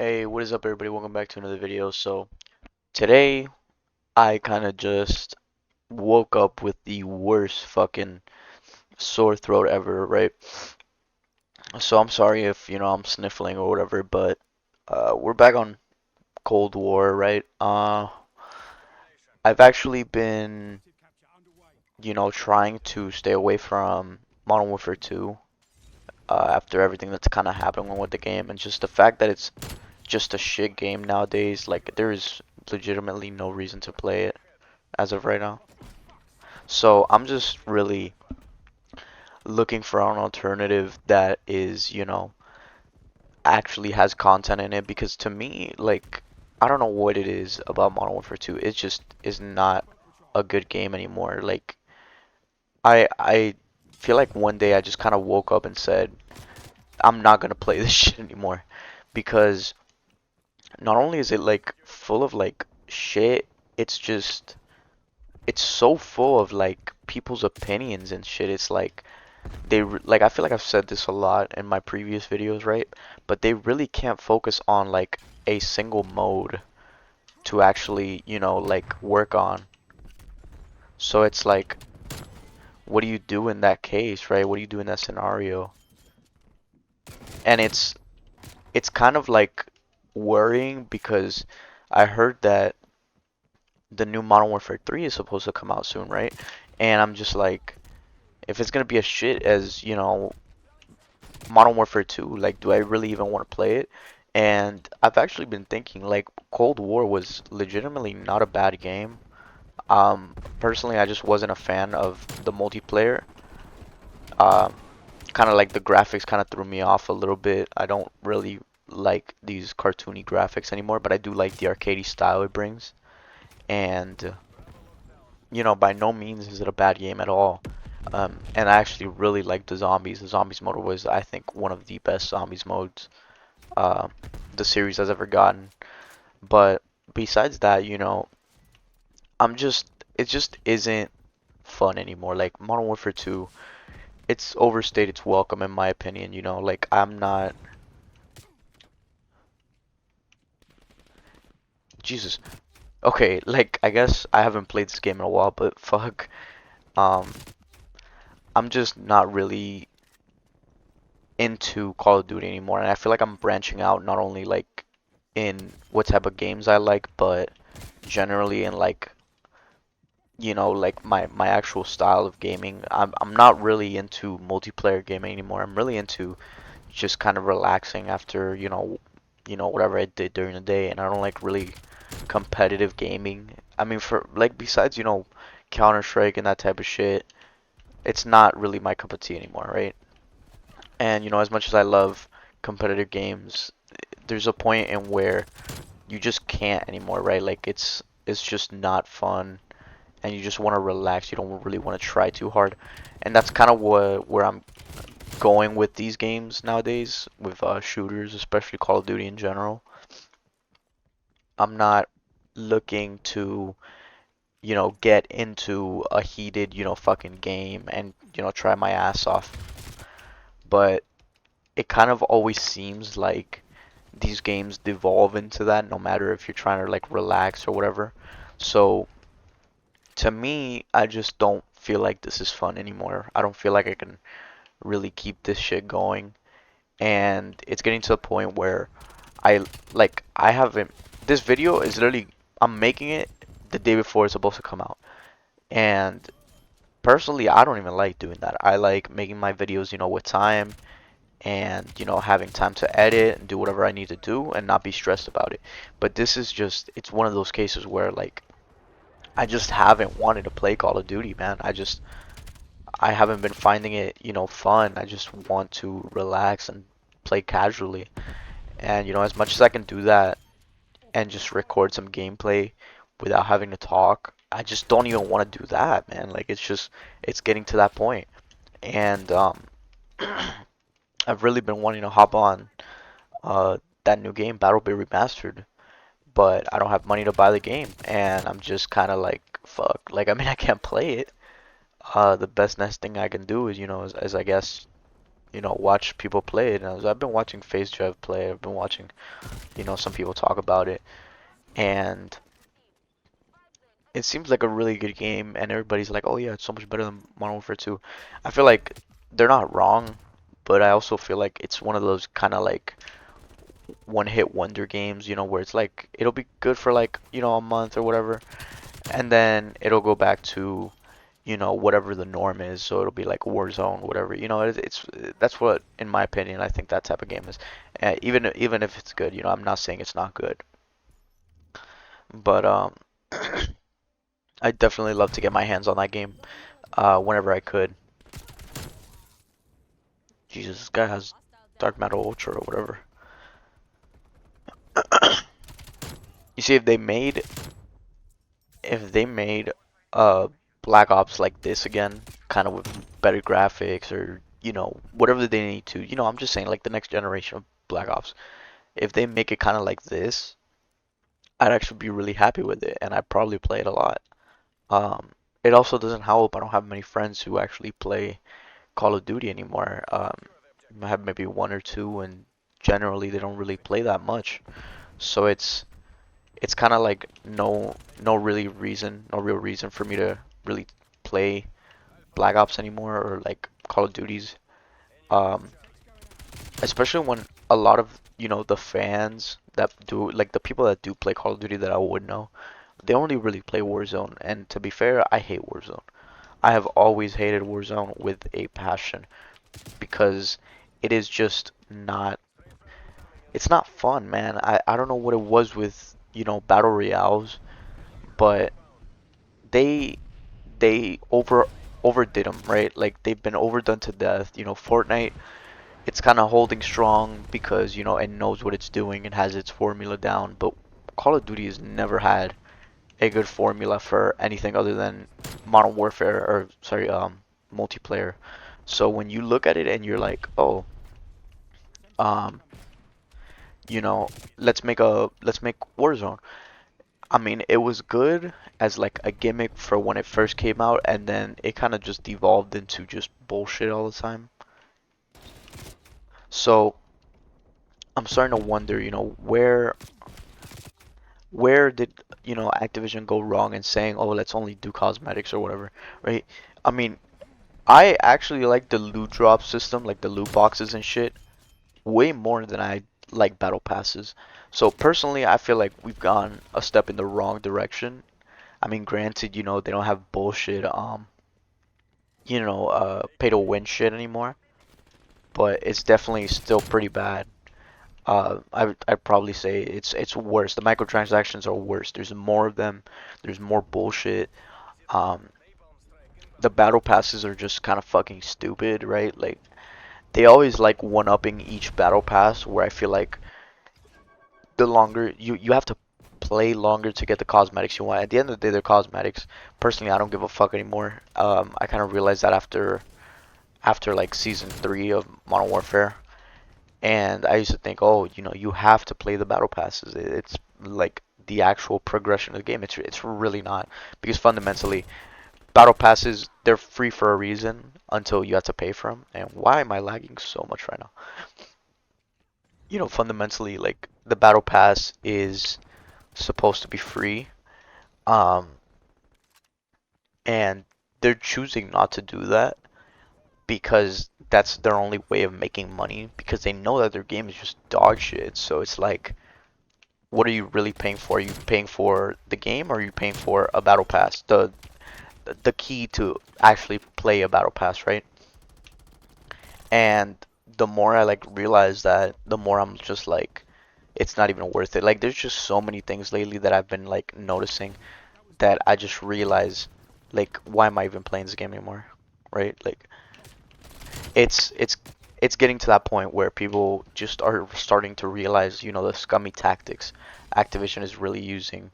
Hey, what is up, everybody? Welcome back to another video. So, today I kind of just woke up with the worst fucking sore throat ever, right? So, I'm sorry if, I'm sniffling or whatever, but we're back on Cold War, right? I've actually been, trying to stay away from Modern Warfare 2 after everything that's kind of happening with the game, and just the fact that it's just a shit game nowadays, like, there's legitimately no reason to play it as of right now. So I'm just really looking for an alternative that is, actually has content in it because to me, like, I don't know what it is about Modern Warfare 2. It just is not a good game anymore. Like, I feel like one day I just kind of woke up and said, I'm not gonna play this shit anymore because not only is it like full of like shit, it's just it's so full of like people's opinions and shit. It's like like I feel like I've said this a lot in my previous videos, right? But they really can't focus on like a single mode to actually, like work on. So it's like, what do you do in that case, right? What do you do in that scenario? And it's kind of like worrying because I heard that the new Modern Warfare 3 is supposed to come out soon, right? And I'm just like, if it's gonna be a shit as, Modern Warfare 2, like, do I really even want to play it? And I've actually been thinking, like, Cold War was legitimately not a bad game. Personally, I just wasn't a fan of the multiplayer. Um, Kind of like the graphics kind of threw me off a little bit. I don't really like these cartoony graphics anymore, but I do like the arcadey style it brings. And, by no means is it a bad game at all. And I actually really like the zombies. The zombies mode was, I think, one of the best zombies modes uh, the series has ever gotten. But besides that, I'm just it just isn't fun anymore. Like Modern Warfare 2, it's overstayed its welcome in my opinion, like I'm not Jesus. Okay, like I guess I haven't played this game in a while, but fuck. Um I'm just not really into Call of Duty anymore, and I feel like I'm branching out not only like in what type of games I like, but generally in like like my actual style of gaming. I'm not really into multiplayer gaming anymore. I'm really into just kind of relaxing after, whatever I did during the day, and I don't like really competitive gaming. I mean, for like besides, Counter-Strike and that type of shit, it's not really my cup of tea anymore, right? And as much as I love competitive games, there's a point in where you just can't anymore, right? Like it's just not fun and you just want to relax. You don't really want to try too hard, and that's kind of where I'm going with these games nowadays, with shooters, especially Call of Duty in general. I'm not looking to, get into a heated, fucking game and try my ass off. But it kind of always seems like these games devolve into that, no matter if you're trying to like relax or whatever. So to me, I just don't feel like this is fun anymore. I don't feel like I can really keep this shit going. And it's getting to the point where I haven't this video is literally I'm making it the day before it's supposed to come out. And personally, I don't even like doing that. I like making my videos, with time and, having time to edit and do whatever I need to do and not be stressed about it. But this is just it's one of those cases where like I just haven't wanted to play Call of Duty, man. I haven't been finding it, fun. I just want to relax and play casually. And as much as I can do that and just record some gameplay without having to talk, I just don't even want to do that, man. Like it's getting to that point. And I've really been wanting to hop on that new game, Battle Bay Remastered, but I don't have money to buy the game, and I'm just kind of like, fuck. Like, I mean, I can't play it. The best next thing I can do is, is I guess watch people play it. And I've been watching FaZe Trev play. I've been watching, some people talk about it, and it seems like a really good game. And everybody's like, "Oh yeah, it's so much better than Modern Warfare 2." I feel like they're not wrong, but I also feel like it's one of those kind of like one-hit wonder games, where it's like it'll be good for like, a month or whatever, and then it'll go back to, whatever the norm is. So it'll be like Warzone, whatever. It's that's what, in my opinion, I think that type of game is. Even if it's good, I'm not saying it's not good, but I definitely love to get my hands on that game whenever I could. Jesus, this guy has Dark Matter Ultra or whatever. You see, if they made uh Black Ops like this again, kind of with better graphics or whatever they need to, I'm just saying like the next generation of Black Ops. If they make it kind of like this, I'd actually be really happy with it, and I'd probably play it a lot. Um, it also doesn't help. I don't have many friends who actually play Call of Duty anymore. I have maybe one or two, and generally they don't really play that much. So it's kind of like no real reason for me to really play Black Ops anymore or like Call of Duties. Um, Especially when a lot of the fans that do like the people that do play Call of Duty that I would know, they only really play Warzone. And to be fair, I hate Warzone. I have always hated Warzone with a passion because it is just not. It's not fun, man. I don't know what it was with battle royales, but they they overdid them, right? Like they've been overdone to death. Fortnite, it's kind of holding strong because it knows what it's doing and has its formula down. But Call of Duty has never had a good formula for anything other than Modern Warfare, or sorry, multiplayer. So when you look at it and you're like, oh, um, you know, let's make Warzone. I mean, it was good as like a gimmick for when it first came out, and then it kind of just devolved into just bullshit all the time. So I'm starting to wonder, where did Activision go wrong in saying, oh, let's only do cosmetics or whatever, right? I mean, I actually like the loot drop system, like the loot boxes and shit, way more than I like battle passes. So personally, I feel like we've gone a step in the wrong direction. I mean, granted, they don't have bullshit, pay to win shit anymore, but it's definitely still pretty bad. I'd probably say it's worse. The microtransactions are worse. There's more of them. There's more bullshit. Um, the battle passes are just kind of fucking stupid, right? Like they always like one-upping each battle pass, where I feel like the longer you have to play longer to get the cosmetics you want. At the end of the day, they're cosmetics. Personally, I don't give a fuck anymore. I kind of realized that after like season 3 of Modern Warfare. And I used to think, oh, you have to play the battle passes. It's like the actual progression of the game. It's really not, because fundamentally, battle passes, they're free for a reason until you have to pay for them. And why am I lagging so much right now? Fundamentally, like the battle pass is supposed to be free, um, and they're choosing not to do that because that's their only way of making money, because they know that their game is just dog shit. So it's like, what are you really paying for? Are you paying for the game, or are you paying for a battle pass? The key to actually play a battle pass, right? And the more I like realize that, the more I'm just like, it's not even worth it. Like there's just so many things lately that I've been like noticing that I just realize, like, why am I even playing this game anymore? Right? Like it's it's it's getting to that point where people just are starting to realize, the scummy tactics Activision is really using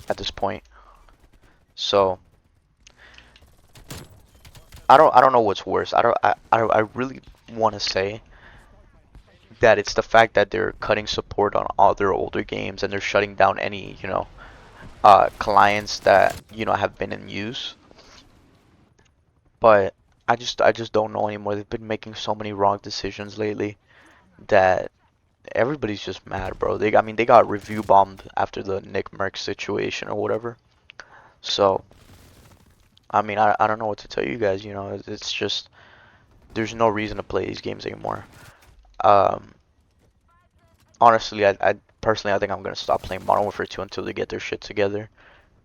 at this point. So I don't know what's worse. I really want to say that it's the fact that they're cutting support on all their older games, and they're shutting down any, clients that have been in use. But I just don't know anymore. They've been making so many wrong decisions lately that everybody's just mad, bro. I mean, they got review bombed after the Nick Merckx situation or whatever. So, I mean, I don't know what to tell you guys. It's just there's no reason to play these games anymore. Um, Honestly, I personally I think I'm gonna stop playing Modern Warfare 2 until they get their shit together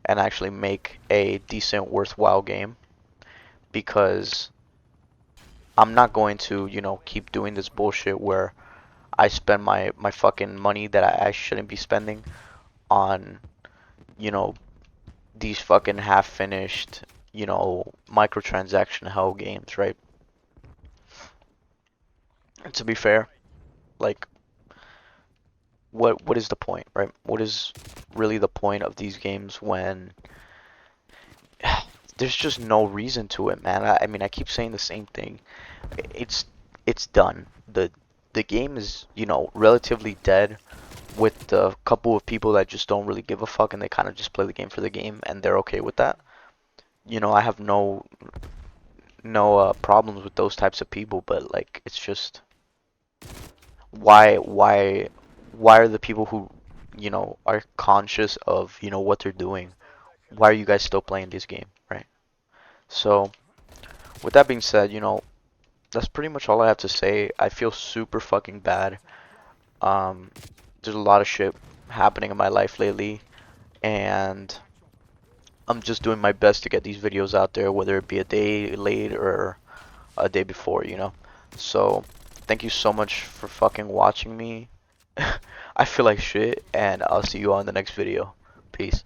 and actually make a decent, worthwhile game because I'm not going to, keep doing this bullshit where I spend my fucking money that I shouldn't be spending on, you know, these fucking half-finished, microtransaction hell games, right? And to be fair, like, what is the point, right? What is really the point of these games when there's just no reason to it, man? I mean, I keep saying the same thing. It's it's done. The game is, relatively dead with the couple of people that just don't really give a fuck and they kind of just play the game for the game and they're okay with that. I have no problems with those types of people, but like it's just why are the people who, are conscious of, what they're doing? Why are you guys still playing this game, right? So, with that being said, that's pretty much all I have to say. I feel super fucking bad. Um, there's a lot of shit happening in my life lately, and I'm just doing my best to get these videos out there, whether it be a day late or a day before. So, thank you so much for fucking watching me. I feel like shit, and I'll see you on the next video. Peace.